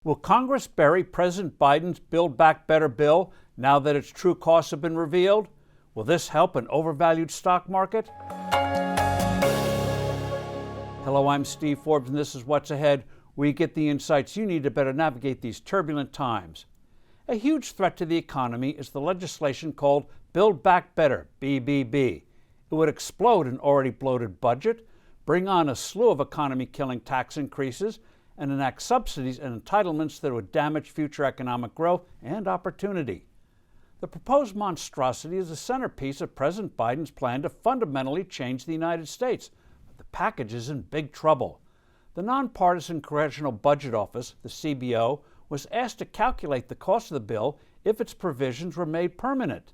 Will Congress bury President Biden's Build Back Better bill now that its true costs have been revealed? Will this help an overvalued stock market? Hello, I'm Steve Forbes, and this is What's Ahead, where you get the insights you need to better navigate these turbulent times. A huge threat to the economy is the legislation called Build Back Better, BBB. It would explode an already bloated budget, bring on a slew of economy-killing tax increases, and enact subsidies and entitlements that would damage future economic growth and opportunity. The proposed monstrosity is the centerpiece of President Biden's plan to fundamentally change the United States. But the package is in big trouble. The Nonpartisan Congressional Budget Office, the CBO, was asked to calculate the cost of the bill if its provisions were made permanent.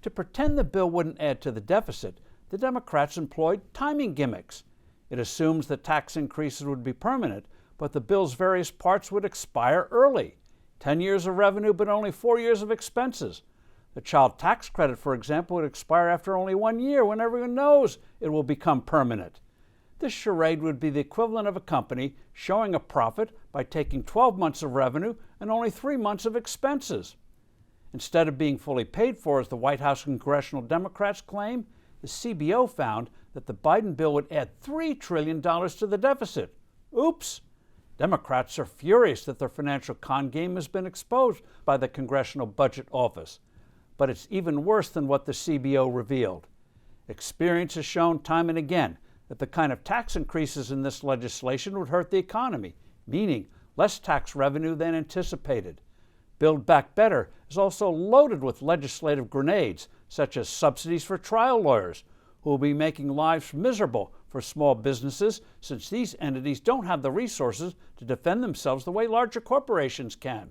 To pretend the bill wouldn't add to the deficit, the Democrats employed timing gimmicks. It assumes that tax increases would be permanent, but the bill's various parts would expire early. 10 years of revenue, but only 4 years of expenses. The child tax credit, for example, would expire after only 1 year when everyone knows it will become permanent. This charade would be the equivalent of a company showing a profit by taking 12 months of revenue and only 3 months of expenses. Instead of being fully paid for, as the White House and congressional Democrats claim, the CBO found that the Biden bill would add $3 trillion to the deficit. Oops! Democrats are furious that their financial con game has been exposed by the Congressional Budget Office. But it's even worse than what the CBO revealed. Experience has shown time and again that the kind of tax increases in this legislation would hurt the economy, meaning less tax revenue than anticipated. Build Back Better is also loaded with legislative grenades, such as subsidies for trial lawyers, who will be making lives miserable for small businesses since these entities don't have the resources to defend themselves the way larger corporations can.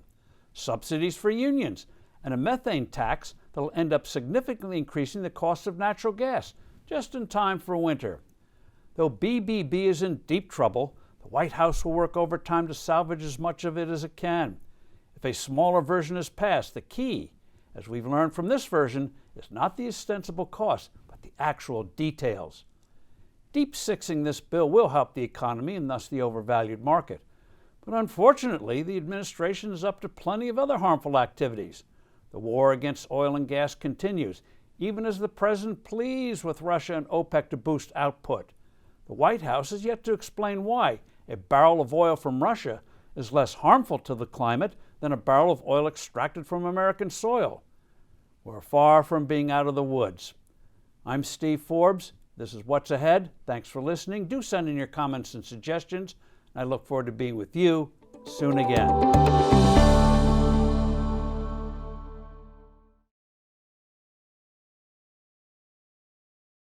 Subsidies for unions, and a methane tax that will end up significantly increasing the cost of natural gas, just in time for winter. Though BBB is in deep trouble, the White House will work overtime to salvage as much of it as it can. If a smaller version is passed, the key, as we've learned from this version, is not the ostensible cost, but the actual details. Deep-sixing this bill will help the economy and thus the overvalued market. But unfortunately, the administration is up to plenty of other harmful activities. The war against oil and gas continues, even as the president pleads with Russia and OPEC to boost output. The White House has yet to explain why a barrel of oil from Russia is less harmful to the climate than a barrel of oil extracted from American soil. We're far from being out of the woods. I'm Steve Forbes. This is What's Ahead. Thanks for listening. Do send in your comments and suggestions. I look forward to being with you soon again.